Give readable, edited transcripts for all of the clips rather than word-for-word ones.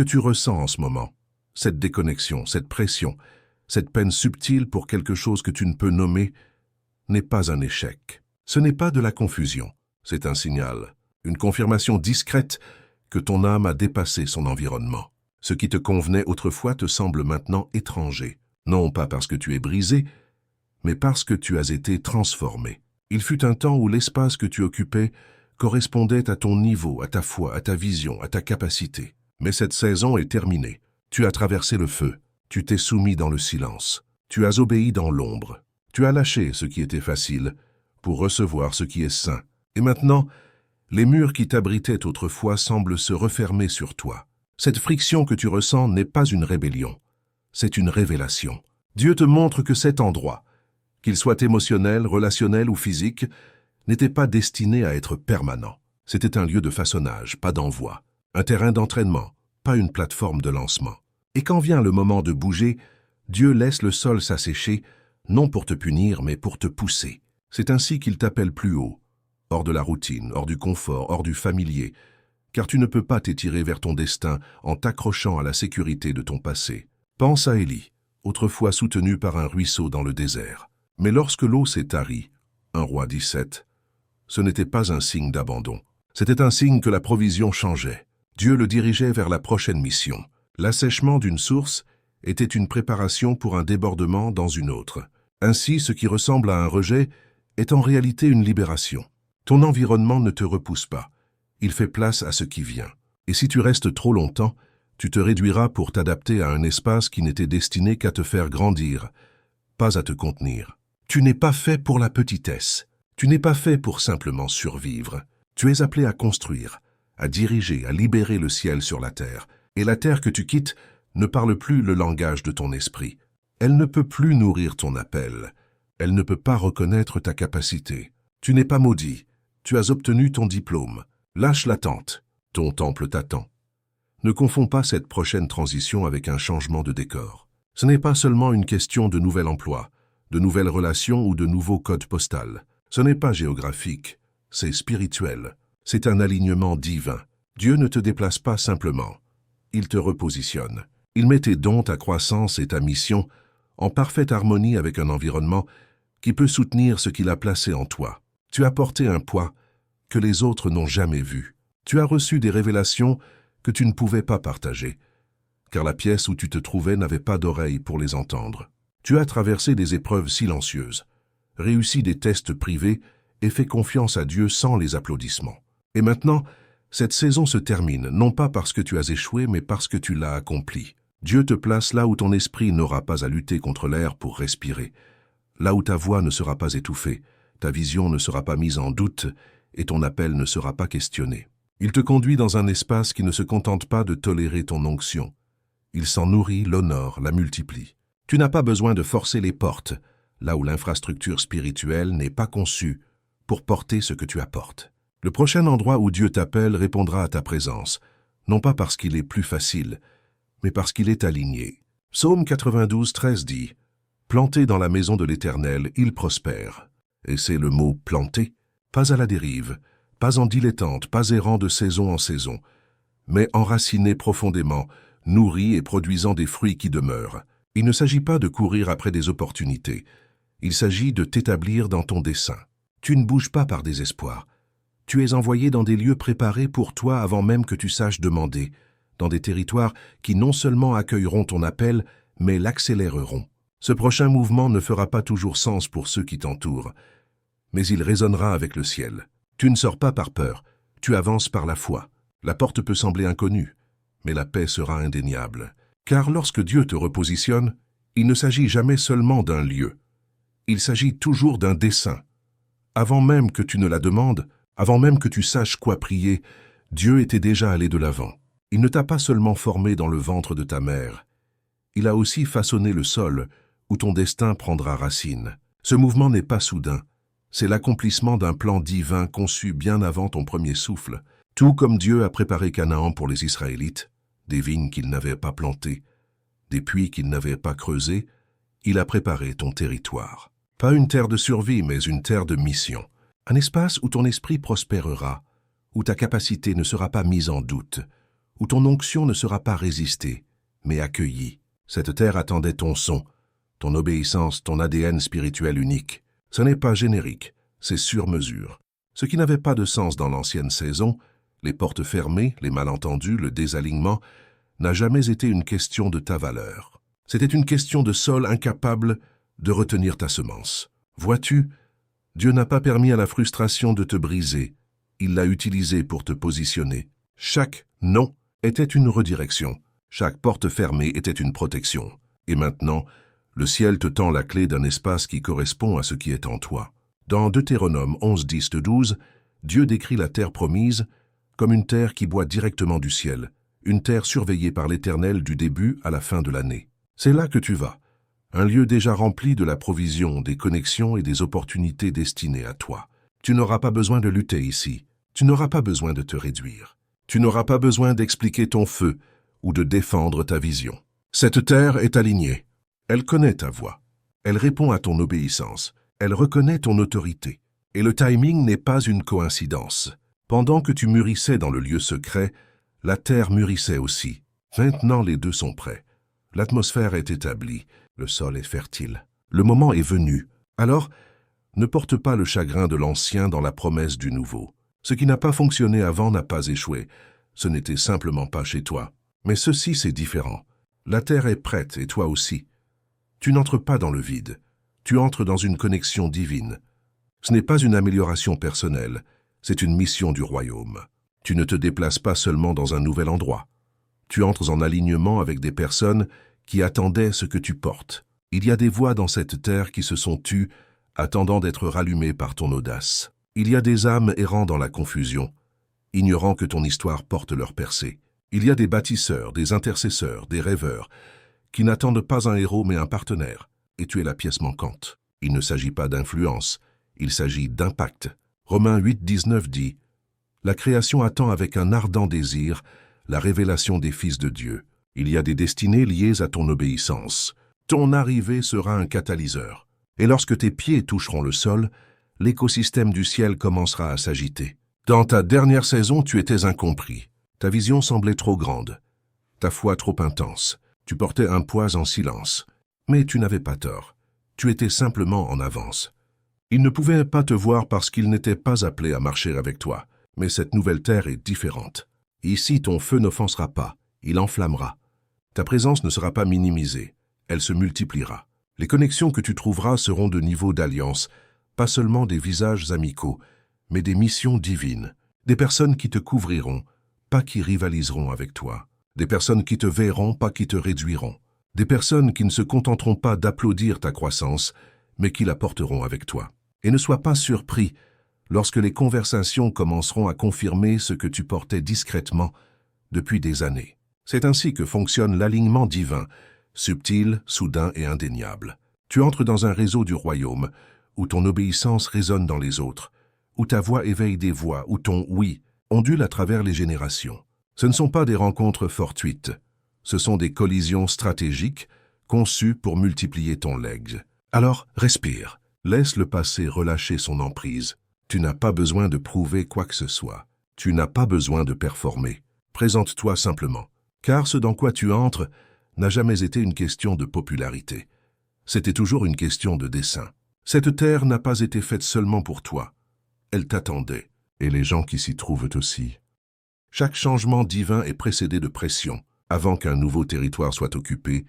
que tu ressens en ce moment, cette déconnexion, cette pression, cette peine subtile pour quelque chose que tu ne peux nommer, n'est pas un échec. Ce n'est pas de la confusion, c'est un signal, une confirmation discrète que ton âme a dépassé son environnement. Ce qui te convenait autrefois te semble maintenant étranger, non pas parce que tu es brisé, mais parce que tu as été transformé. Il fut un temps où l'espace que tu occupais correspondait à ton niveau, à ta foi, à ta vision, à ta capacité. Mais cette saison est terminée. Tu as traversé le feu, tu t'es soumis dans le silence, tu as obéi dans l'ombre, tu as lâché ce qui était facile pour recevoir ce qui est sain. Et maintenant, les murs qui t'abritaient autrefois semblent se refermer sur toi. Cette friction que tu ressens n'est pas une rébellion, c'est une révélation. Dieu te montre que cet endroit, qu'il soit émotionnel, relationnel ou physique, n'était pas destiné à être permanent. C'était un lieu de façonnage, pas d'envoi, un terrain d'entraînement, pas une plateforme de lancement. Et quand vient le moment de bouger, Dieu laisse le sol s'assécher, non pour te punir, mais pour te pousser. C'est ainsi qu'il t'appelle plus haut, hors de la routine, hors du confort, hors du familier, car tu ne peux pas t'étirer vers ton destin en t'accrochant à la sécurité de ton passé. Pense à Élie, autrefois soutenu par un ruisseau dans le désert. Mais lorsque l'eau s'est tarie, 1 Roi 17, ce n'était pas un signe d'abandon. C'était un signe que la provision changeait. Dieu le dirigeait vers la prochaine mission. L'assèchement d'une source était une préparation pour un débordement dans une autre. Ainsi, ce qui ressemble à un rejet est en réalité une libération. Ton environnement ne te repousse pas. Il fait place à ce qui vient. Et si tu restes trop longtemps, tu te réduiras pour t'adapter à un espace qui n'était destiné qu'à te faire grandir, pas à te contenir. Tu n'es pas fait pour la petitesse. Tu n'es pas fait pour simplement survivre. Tu es appelé à construire, à diriger, à libérer le ciel sur la terre. Et la terre que tu quittes ne parle plus le langage de ton esprit. Elle ne peut plus nourrir ton appel. Elle ne peut pas reconnaître ta capacité. Tu n'es pas maudit. Tu as obtenu ton diplôme. Lâche l'attente. Ton temple t'attend. Ne confonds pas cette prochaine transition avec un changement de décor. Ce n'est pas seulement une question de nouvel emploi, de nouvelles relations ou de nouveaux codes postaux. Ce n'est pas géographique, c'est spirituel. C'est un alignement divin. Dieu ne te déplace pas simplement. Il te repositionne. Il met tes dons, ta croissance et ta mission en parfaite harmonie avec un environnement qui peut soutenir ce qu'il a placé en toi. Tu as porté un poids que les autres n'ont jamais vu. Tu as reçu des révélations que tu ne pouvais pas partager, car la pièce où tu te trouvais n'avait pas d'oreille pour les entendre. Tu as traversé des épreuves silencieuses, réussi des tests privés et fait confiance à Dieu sans les applaudissements. Et maintenant, cette saison se termine, non pas parce que tu as échoué, mais parce que tu l'as accompli. Dieu te place là où ton esprit n'aura pas à lutter contre l'air pour respirer, là où ta voix ne sera pas étouffée, ta vision ne sera pas mise en doute et ton appel ne sera pas questionné. Il te conduit dans un espace qui ne se contente pas de tolérer ton onction. Il s'en nourrit, l'honore, la multiplie. Tu n'as pas besoin de forcer les portes, là où l'infrastructure spirituelle n'est pas conçue pour porter ce que tu apportes. Le prochain endroit où Dieu t'appelle répondra à ta présence, non pas parce qu'il est plus facile, mais parce qu'il est aligné. Psaume 92, 13 dit « Planté dans la maison de l'Éternel, il prospère ». Et c'est le mot « planté », pas à la dérive, pas en dilettante, pas errant de saison en saison, mais enraciné profondément, nourri et produisant des fruits qui demeurent. Il ne s'agit pas de courir après des opportunités, il s'agit de t'établir dans ton dessein. Tu ne bouges pas par désespoir. Tu es envoyé dans des lieux préparés pour toi avant même que tu saches demander, dans des territoires qui non seulement accueilleront ton appel, mais l'accéléreront. Ce prochain mouvement ne fera pas toujours sens pour ceux qui t'entourent, mais il résonnera avec le ciel. Tu ne sors pas par peur, tu avances par la foi. La porte peut sembler inconnue, mais la paix sera indéniable. Car lorsque Dieu te repositionne, il ne s'agit jamais seulement d'un lieu. Il s'agit toujours d'un dessein. Avant même que tu ne la demandes, avant même que tu saches quoi prier, Dieu était déjà allé de l'avant. Il ne t'a pas seulement formé dans le ventre de ta mère, il a aussi façonné le sol où ton destin prendra racine. Ce mouvement n'est pas soudain, c'est l'accomplissement d'un plan divin conçu bien avant ton premier souffle. Tout comme Dieu a préparé Canaan pour les Israélites, des vignes qu'ils n'avaient pas plantées, des puits qu'ils n'avaient pas creusés, il a préparé ton territoire. Pas une terre de survie, mais une terre de mission. Un espace où ton esprit prospérera, où ta capacité ne sera pas mise en doute, où ton onction ne sera pas résistée, mais accueillie. Cette terre attendait ton son, ton obéissance, ton ADN spirituel unique. Ce n'est pas générique, c'est sur mesure. Ce qui n'avait pas de sens dans l'ancienne saison, les portes fermées, les malentendus, le désalignement, n'a jamais été une question de ta valeur. C'était une question de sol incapable de retenir ta semence. Vois-tu, Dieu n'a pas permis à la frustration de te briser, il l'a utilisée pour te positionner. Chaque non était une redirection, chaque porte fermée était une protection. Et maintenant, le ciel te tend la clé d'un espace qui correspond à ce qui est en toi. Dans Deutéronome 11:10-12, Dieu décrit la terre promise comme une terre qui boit directement du ciel, une terre surveillée par l'Éternel du début à la fin de l'année. C'est là que tu vas, un lieu déjà rempli de la provision, des connexions et des opportunités destinées à toi. Tu n'auras pas besoin de lutter ici, tu n'auras pas besoin de te réduire, tu n'auras pas besoin d'expliquer ton feu ou de défendre ta vision. Cette terre est alignée, elle connaît ta voix, elle répond à ton obéissance, elle reconnaît ton autorité. Et le timing n'est pas une coïncidence. Pendant que tu mûrissais dans le lieu secret, la terre mûrissait aussi. Maintenant, les deux sont prêts. L'atmosphère est établie, le sol est fertile. Le moment est venu. Alors, ne porte pas le chagrin de l'ancien dans la promesse du nouveau. Ce qui n'a pas fonctionné avant n'a pas échoué. Ce n'était simplement pas chez toi. Mais ceci, c'est différent. La terre est prête et toi aussi. Tu n'entres pas dans le vide. Tu entres dans une connexion divine. Ce n'est pas une amélioration personnelle, c'est une mission du royaume. Tu ne te déplaces pas seulement dans un nouvel endroit. Tu entres en alignement avec des personnes qui attendaient ce que tu portes. Il y a des voix dans cette terre qui se sont tues, attendant d'être rallumées par ton audace. Il y a des âmes errant dans la confusion, ignorant que ton histoire porte leur percée. Il y a des bâtisseurs, des intercesseurs, des rêveurs, qui n'attendent pas un héros mais un partenaire, et tu es la pièce manquante. Il ne s'agit pas d'influence, il s'agit d'impact. Romains 8:19 dit « La création attend avec un ardent désir la révélation des fils de Dieu. Il y a des destinées liées à ton obéissance. Ton arrivée sera un catalyseur. Et lorsque tes pieds toucheront le sol, l'écosystème du ciel commencera à s'agiter. Dans ta dernière saison, tu étais incompris. Ta vision semblait trop grande, ta foi trop intense. Tu portais un poids en silence. Mais tu n'avais pas tort. Tu étais simplement en avance. Il ne pouvait pas te voir parce qu'il n'était pas appelé à marcher avec toi. Mais cette nouvelle terre est différente. Ici, ton feu n'offensera pas, il enflammera. Ta présence ne sera pas minimisée, elle se multipliera. Les connexions que tu trouveras seront de niveau d'alliance, pas seulement des visages amicaux, mais des missions divines. Des personnes qui te couvriront, pas qui rivaliseront avec toi. Des personnes qui te verront, pas qui te réduiront. Des personnes qui ne se contenteront pas d'applaudir ta croissance, mais qui la porteront avec toi. Et ne sois pas surpris lorsque les conversations commenceront à confirmer ce que tu portais discrètement depuis des années. C'est ainsi que fonctionne l'alignement divin, subtil, soudain et indéniable. Tu entres dans un réseau du royaume, où ton obéissance résonne dans les autres, où ta voix éveille des voix, où ton « oui » ondule à travers les générations. Ce ne sont pas des rencontres fortuites, ce sont des collisions stratégiques conçues pour multiplier ton legs. Alors, respire. Laisse le passé relâcher son emprise. Tu n'as pas besoin de prouver quoi que ce soit. Tu n'as pas besoin de performer. Présente-toi simplement. Car ce dans quoi tu entres n'a jamais été une question de popularité. C'était toujours une question de dessein. Cette terre n'a pas été faite seulement pour toi. Elle t'attendait, et les gens qui s'y trouvent aussi. Chaque changement divin est précédé de pression. Avant qu'un nouveau territoire soit occupé,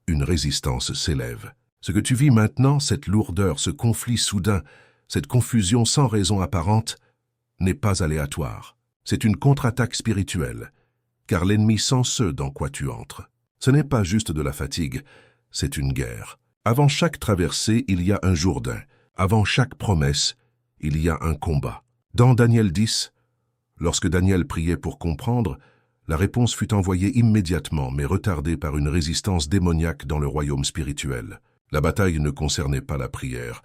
une résistance s'élève. Ce que tu vis maintenant, cette lourdeur, ce conflit soudain, cette confusion sans raison apparente, n'est pas aléatoire. C'est une contre-attaque spirituelle, car l'ennemi sent ce dans quoi tu entres. Ce n'est pas juste de la fatigue, c'est une guerre. Avant chaque traversée, il y a un Jourdain. Avant chaque promesse, il y a un combat. Dans Daniel 10, lorsque Daniel priait pour comprendre, la réponse fut envoyée immédiatement, mais retardée par une résistance démoniaque dans le royaume spirituel. La bataille ne concernait pas la prière,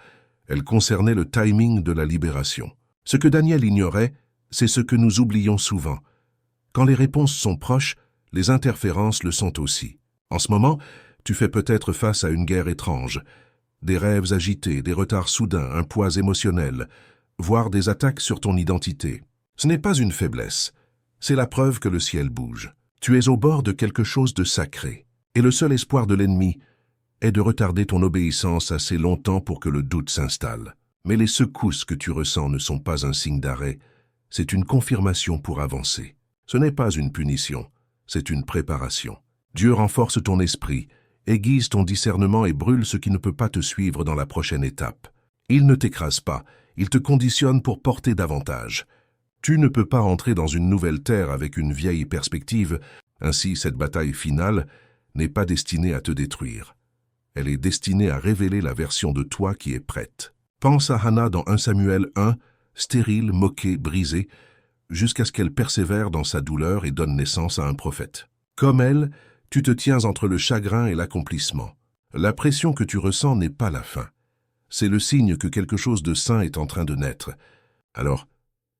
elle concernait le timing de la libération. Ce que Daniel ignorait, c'est ce que nous oublions souvent. Quand les réponses sont proches, les interférences le sont aussi. En ce moment, tu fais peut-être face à une guerre étrange, des rêves agités, des retards soudains, un poids émotionnel, voire des attaques sur ton identité. Ce n'est pas une faiblesse, c'est la preuve que le ciel bouge. Tu es au bord de quelque chose de sacré, et le seul espoir de l'ennemi est de retarder ton obéissance assez longtemps pour que le doute s'installe. Mais les secousses que tu ressens ne sont pas un signe d'arrêt, c'est une confirmation pour avancer. Ce n'est pas une punition, c'est une préparation. Dieu renforce ton esprit, aiguise ton discernement et brûle ce qui ne peut pas te suivre dans la prochaine étape. Il ne t'écrase pas, il te conditionne pour porter davantage. Tu ne peux pas entrer dans une nouvelle terre avec une vieille perspective, ainsi cette bataille finale n'est pas destinée à te détruire. Elle est destinée à révéler la version de toi qui est prête. Pense à Hannah dans 1 Samuel 1, stérile, moquée, brisée, jusqu'à ce qu'elle persévère dans sa douleur et donne naissance à un prophète. Comme elle, tu te tiens entre le chagrin et l'accomplissement. La pression que tu ressens n'est pas la fin. C'est le signe que quelque chose de sain est en train de naître. Alors,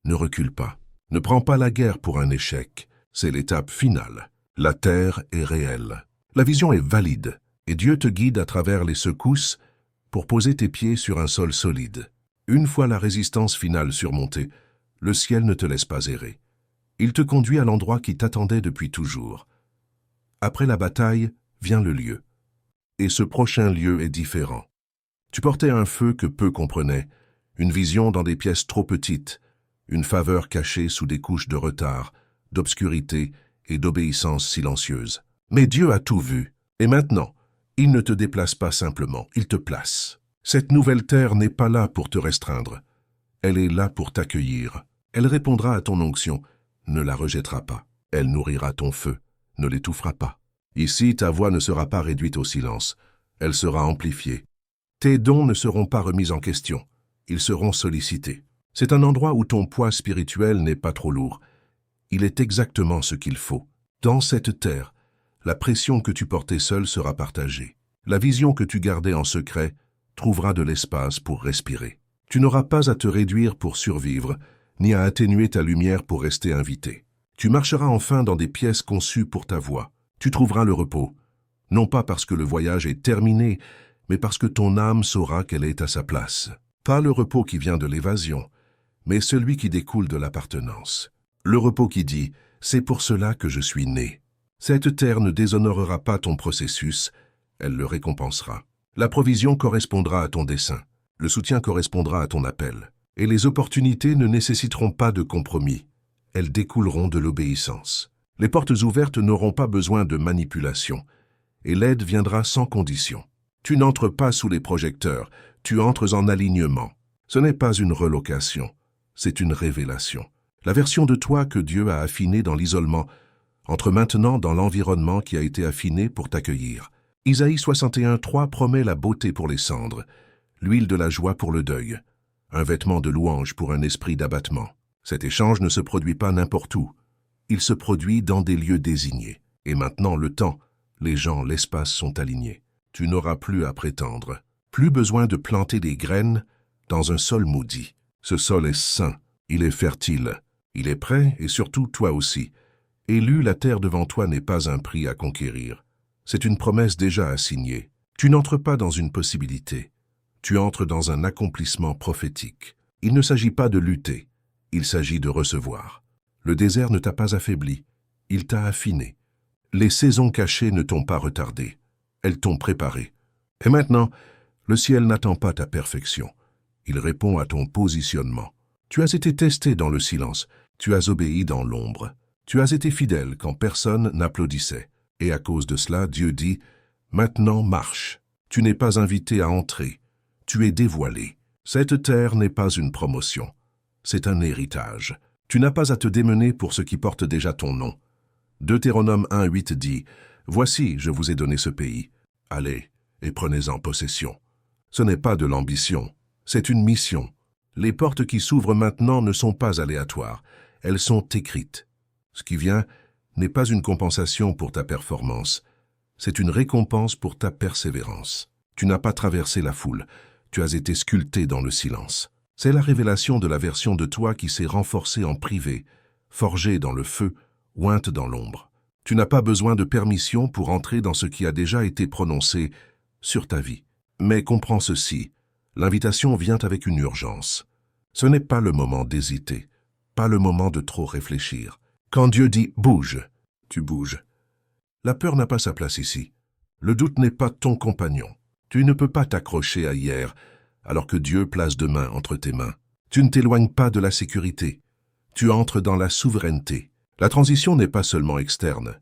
ne recule pas. Ne prends pas la guerre pour un échec. C'est l'étape finale. La terre est réelle. La vision est valide, et Dieu te guide à travers les secousses pour poser tes pieds sur un sol solide. Une fois la résistance finale surmontée, le ciel ne te laisse pas errer. Il te conduit à l'endroit qui t'attendait depuis toujours. Après la bataille, vient le lieu. Et ce prochain lieu est différent. Tu portais un feu que peu comprenaient, une vision dans des pièces trop petites, une faveur cachée sous des couches de retard, d'obscurité et d'obéissance silencieuse. Mais Dieu a tout vu, et maintenant, il ne te déplace pas simplement, il te place. Cette nouvelle terre n'est pas là pour te restreindre. Elle est là pour t'accueillir. Elle répondra à ton onction, ne la rejettera pas. Elle nourrira ton feu, ne l'étouffera pas. Ici, ta voix ne sera pas réduite au silence, elle sera amplifiée. Tes dons ne seront pas remis en question, ils seront sollicités. C'est un endroit où ton poids spirituel n'est pas trop lourd. Il est exactement ce qu'il faut. Dans cette terre, la pression que tu portais seul sera partagée. La vision que tu gardais en secret trouvera de l'espace pour respirer. Tu n'auras pas à te réduire pour survivre, ni à atténuer ta lumière pour rester invité. Tu marcheras enfin dans des pièces conçues pour ta voix. Tu trouveras le repos, non pas parce que le voyage est terminé, mais parce que ton âme saura qu'elle est à sa place. Pas le repos qui vient de l'évasion, mais celui qui découle de l'appartenance. Le repos qui dit « c'est pour cela que je suis né ». Cette terre ne déshonorera pas ton processus, elle le récompensera. La provision correspondra à ton dessein, le soutien correspondra à ton appel, et les opportunités ne nécessiteront pas de compromis, elles découleront de l'obéissance. Les portes ouvertes n'auront pas besoin de manipulation, et l'aide viendra sans condition. Tu n'entres pas sous les projecteurs, tu entres en alignement. Ce n'est pas une relocation, c'est une révélation. La version de toi que Dieu a affinée dans l'isolement entre maintenant dans l'environnement qui a été affiné pour t'accueillir. Isaïe 61:3 promet la beauté pour les cendres, l'huile de la joie pour le deuil, un vêtement de louange pour un esprit d'abattement. Cet échange ne se produit pas n'importe où. Il se produit dans des lieux désignés. Et maintenant, le temps, les gens, l'espace sont alignés. Tu n'auras plus à prétendre. Plus besoin de planter des graines dans un sol maudit. Ce sol est sain, il est fertile, il est prêt et surtout toi aussi. Élu, la terre devant toi n'est pas un prix à conquérir. C'est une promesse déjà assignée. Tu n'entres pas dans une possibilité. Tu entres dans un accomplissement prophétique. Il ne s'agit pas de lutter, il s'agit de recevoir. Le désert ne t'a pas affaibli, il t'a affiné. Les saisons cachées ne t'ont pas retardé, elles t'ont préparé. Et maintenant, le ciel n'attend pas ta perfection, il répond à ton positionnement. Tu as été testé dans le silence, tu as obéi dans l'ombre. Tu as été fidèle quand personne n'applaudissait. Et à cause de cela, Dieu dit « Maintenant marche ». Tu n'es pas invité à entrer, tu es dévoilé. Cette terre n'est pas une promotion, c'est un héritage. Tu n'as pas à te démener pour ce qui porte déjà ton nom. Deutéronome 1:8 dit « Voici, je vous ai donné ce pays. Allez et prenez-en possession ». Ce n'est pas de l'ambition, c'est une mission. Les portes qui s'ouvrent maintenant ne sont pas aléatoires, elles sont écrites. Ce qui vient n'est pas une compensation pour ta performance, c'est une récompense pour ta persévérance. Tu n'as pas traversé la foule, tu as été sculpté dans le silence. C'est la révélation de la version de toi qui s'est renforcée en privé, forgée dans le feu, ointe dans l'ombre. Tu n'as pas besoin de permission pour entrer dans ce qui a déjà été prononcé sur ta vie. Mais comprends ceci, l'invitation vient avec une urgence. Ce n'est pas le moment d'hésiter, pas le moment de trop réfléchir. Quand Dieu dit « bouge », tu bouges. La peur n'a pas sa place ici. Le doute n'est pas ton compagnon. Tu ne peux pas t'accrocher à hier, alors que Dieu place demain entre tes mains. Tu ne t'éloignes pas de la sécurité. Tu entres dans la souveraineté. La transition n'est pas seulement externe.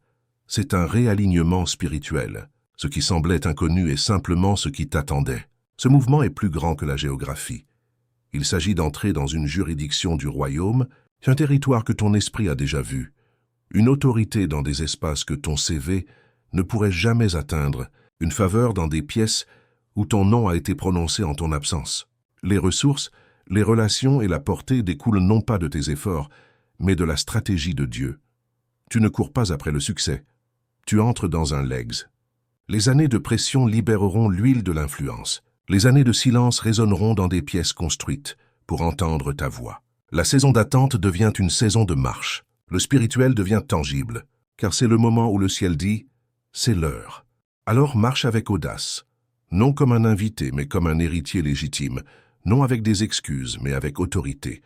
C'est un réalignement spirituel. Ce qui semblait inconnu est simplement ce qui t'attendait. Ce mouvement est plus grand que la géographie. Il s'agit d'entrer dans une juridiction du royaume, un territoire que ton esprit a déjà vu, une autorité dans des espaces que ton CV ne pourrait jamais atteindre, une faveur dans des pièces où ton nom a été prononcé en ton absence. Les ressources, les relations et la portée découlent non pas de tes efforts, mais de la stratégie de Dieu. Tu ne cours pas après le succès. Tu entres dans un legs. Les années de pression libéreront l'huile de l'influence. Les années de silence résonneront dans des pièces construites pour entendre ta voix. La saison d'attente devient une saison de marche. Le spirituel devient tangible, car c'est le moment où le ciel dit « c'est l'heure ». Alors marche avec audace, non comme un invité, mais comme un héritier légitime, non avec des excuses, mais avec autorité,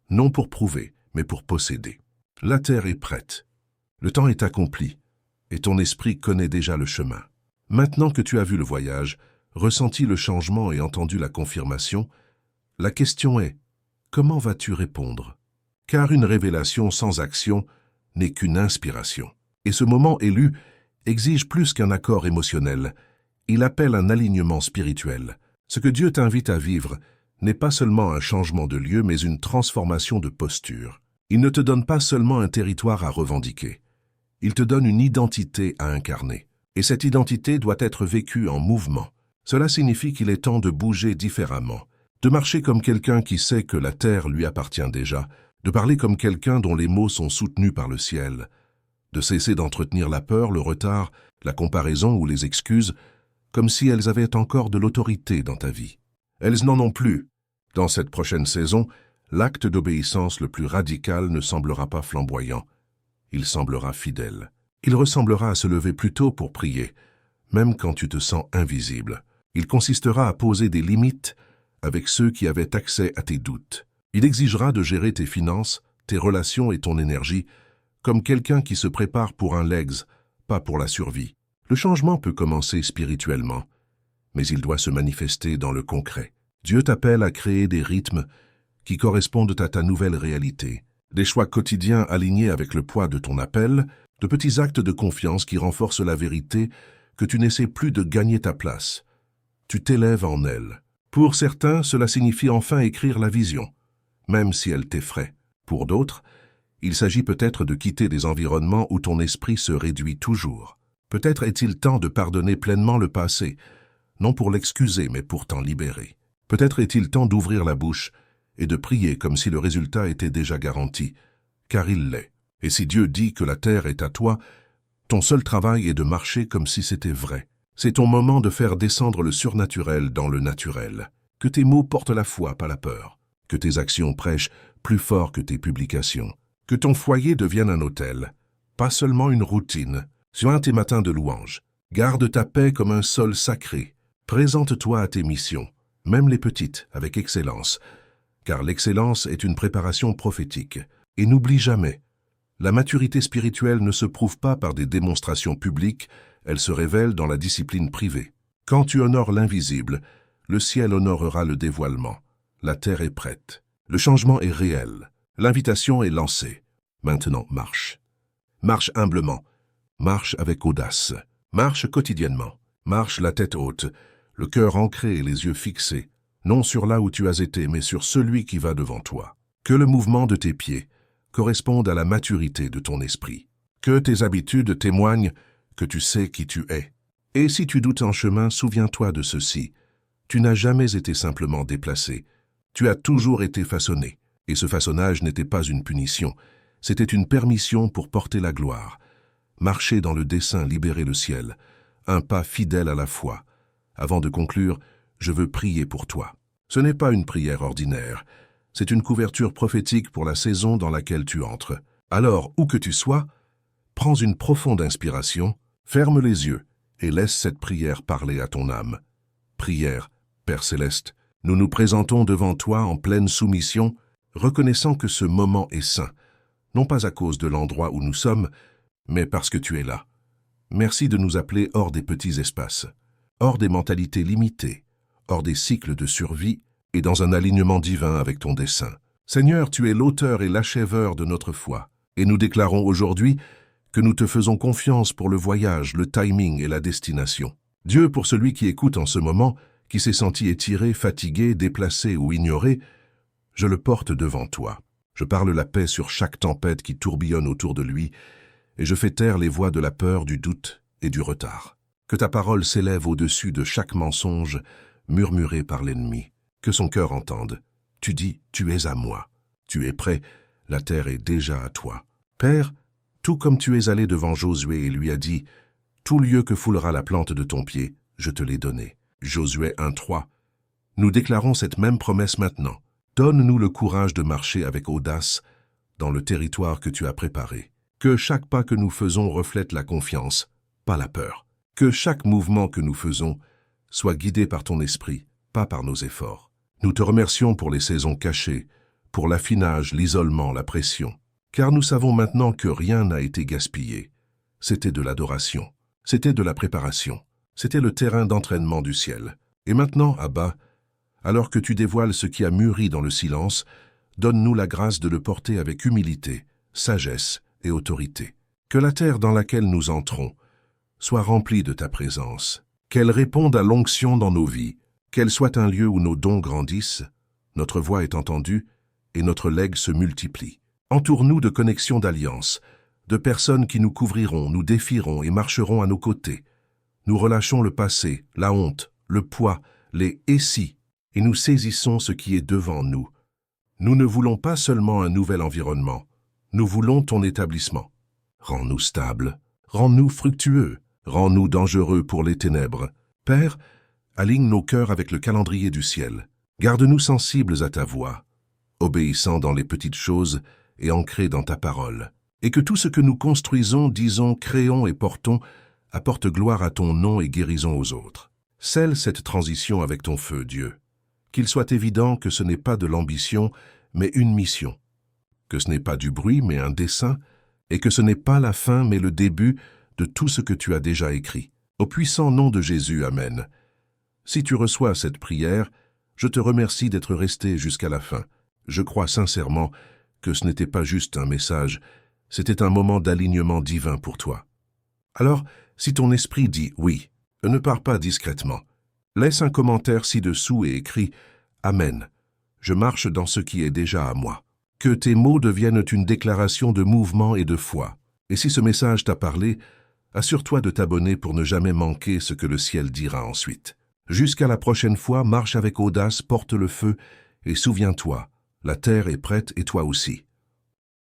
non pour prouver, mais pour posséder. La terre est prête, le temps est accompli, et ton esprit connaît déjà le chemin. Maintenant que tu as vu le voyage, ressenti le changement et entendu la confirmation, la question est « comment vas-tu répondre ?» Car une révélation sans action n'est qu'une inspiration. Et ce moment élu exige plus qu'un accord émotionnel. Il appelle un alignement spirituel. Ce que Dieu t'invite à vivre n'est pas seulement un changement de lieu, mais une transformation de posture. Il ne te donne pas seulement un territoire à revendiquer. Il te donne une identité à incarner. Et cette identité doit être vécue en mouvement. Cela signifie qu'il est temps de bouger différemment, de marcher comme quelqu'un qui sait que la terre lui appartient déjà, de parler comme quelqu'un dont les mots sont soutenus par le ciel, de cesser d'entretenir la peur, le retard, la comparaison ou les excuses, comme si elles avaient encore de l'autorité dans ta vie. Elles n'en ont plus. Dans cette prochaine saison, l'acte d'obéissance le plus radical ne semblera pas flamboyant. Il semblera fidèle. Il ressemblera à se lever plus tôt pour prier, même quand tu te sens invisible. Il consistera à poser des limites avec ceux qui avaient accès à tes doutes. Il exigera de gérer tes finances, tes relations et ton énergie comme quelqu'un qui se prépare pour un legs, pas pour la survie. Le changement peut commencer spirituellement, mais il doit se manifester dans le concret. Dieu t'appelle à créer des rythmes qui correspondent à ta nouvelle réalité, des choix quotidiens alignés avec le poids de ton appel, de petits actes de confiance qui renforcent la vérité que tu n'essaies plus de gagner ta place. Tu t'élèves en elle. Pour certains, cela signifie enfin écrire la vision, même si elle t'effraie. Pour d'autres, il s'agit peut-être de quitter des environnements où ton esprit se réduit toujours. Peut-être est-il temps de pardonner pleinement le passé, non pour l'excuser, mais pour t'en libérer. Peut-être est-il temps d'ouvrir la bouche et de prier comme si le résultat était déjà garanti, car il l'est. Et si Dieu dit que la terre est à toi, ton seul travail est de marcher comme si c'était vrai. C'est ton moment de faire descendre le surnaturel dans le naturel. Que tes mots portent la foi, pas la peur. Que tes actions prêchent plus fort que tes publications. Que ton foyer devienne un autel, pas seulement une routine. Sois tes matins de louange. Garde ta paix comme un sol sacré. Présente-toi à tes missions, même les petites, avec excellence. Car l'excellence est une préparation prophétique. Et n'oublie jamais, la maturité spirituelle ne se prouve pas par des démonstrations publiques, elle se révèle dans la discipline privée. Quand tu honores l'invisible, le ciel honorera le dévoilement. La terre est prête. Le changement est réel. L'invitation est lancée. Maintenant, marche. Marche humblement. Marche avec audace. Marche quotidiennement. Marche la tête haute, le cœur ancré et les yeux fixés, non sur là où tu as été, mais sur celui qui va devant toi. Que le mouvement de tes pieds corresponde à la maturité de ton esprit. Que tes habitudes témoignent que tu sais qui tu es. Et si tu doutes en chemin, souviens-toi de ceci. Tu n'as jamais été simplement déplacé. Tu as toujours été façonné. Et ce façonnage n'était pas une punition, c'était une permission pour porter la gloire. Marcher dans le dessein, libérer le ciel, un pas fidèle à la foi. Avant de conclure, je veux prier pour toi. Ce n'est pas une prière ordinaire, c'est une couverture prophétique pour la saison dans laquelle tu entres. Alors, où que tu sois, prends une profonde inspiration, ferme les yeux et laisse cette prière parler à ton âme. Prière, Père Céleste, nous nous présentons devant toi en pleine soumission, reconnaissant que ce moment est saint, non pas à cause de l'endroit où nous sommes, mais parce que tu es là. Merci de nous appeler hors des petits espaces, hors des mentalités limitées, hors des cycles de survie et dans un alignement divin avec ton dessein. Seigneur, tu es l'auteur et l'achèveur de notre foi, et nous déclarons aujourd'hui que nous te faisons confiance pour le voyage, le timing et la destination. Dieu, pour celui qui écoute en ce moment, qui s'est senti étiré, fatigué, déplacé ou ignoré, je le porte devant toi. Je parle la paix sur chaque tempête qui tourbillonne autour de lui, et je fais taire les voix de la peur, du doute et du retard. Que ta parole s'élève au-dessus de chaque mensonge murmuré par l'ennemi. Que son cœur entende. Tu dis, tu es à moi. Tu es prêt, la terre est déjà à toi. Père, tout comme tu es allé devant Josué et lui as dit, tout lieu que foulera la plante de ton pied, je te l'ai donné. Josué 1:3. Nous déclarons cette même promesse maintenant. Donne-nous le courage de marcher avec audace dans le territoire que tu as préparé. Que chaque pas que nous faisons reflète la confiance, pas la peur. Que chaque mouvement que nous faisons soit guidé par ton esprit, pas par nos efforts. Nous te remercions pour les saisons cachées, pour l'affinage, l'isolement, la pression. Car nous savons maintenant que rien n'a été gaspillé. C'était de l'adoration, c'était de la préparation, c'était le terrain d'entraînement du ciel. Et maintenant, Abba, alors que tu dévoiles ce qui a mûri dans le silence, donne-nous la grâce de le porter avec humilité, sagesse et autorité. Que la terre dans laquelle nous entrons soit remplie de ta présence, qu'elle réponde à l'onction dans nos vies, qu'elle soit un lieu où nos dons grandissent, notre voix est entendue et notre legs se multiplie. Entoure-nous de connexions d'alliance, de personnes qui nous couvriront, nous défieront et marcheront à nos côtés. Nous relâchons le passé, la honte, le poids, les « et si » et nous saisissons ce qui est devant nous. Nous ne voulons pas seulement un nouvel environnement, nous voulons ton établissement. Rends-nous stables, rends-nous fructueux, rends-nous dangereux pour les ténèbres. Père, aligne nos cœurs avec le calendrier du ciel. Garde-nous sensibles à ta voix, obéissant dans les petites choses et ancrés dans ta parole. Et que tout ce que nous construisons, disons, créons et portons apporte gloire à ton nom et guérison aux autres. Scelle cette transition avec ton feu, Dieu. Qu'il soit évident que ce n'est pas de l'ambition, mais une mission. Que ce n'est pas du bruit, mais un dessein, et que ce n'est pas la fin, mais le début de tout ce que tu as déjà écrit. Au puissant nom de Jésus, Amen. Si tu reçois cette prière, je te remercie d'être resté jusqu'à la fin. Je crois sincèrement que ce n'était pas juste un message, c'était un moment d'alignement divin pour toi. Alors, si ton esprit dit « oui », ne pars pas discrètement. Laisse un commentaire ci-dessous et écris « Amen ». Je marche dans ce qui est déjà à moi. Que tes mots deviennent une déclaration de mouvement et de foi. Et si ce message t'a parlé, assure-toi de t'abonner pour ne jamais manquer ce que le ciel dira ensuite. Jusqu'à la prochaine fois, marche avec audace, porte le feu et souviens-toi, la terre est prête et toi aussi.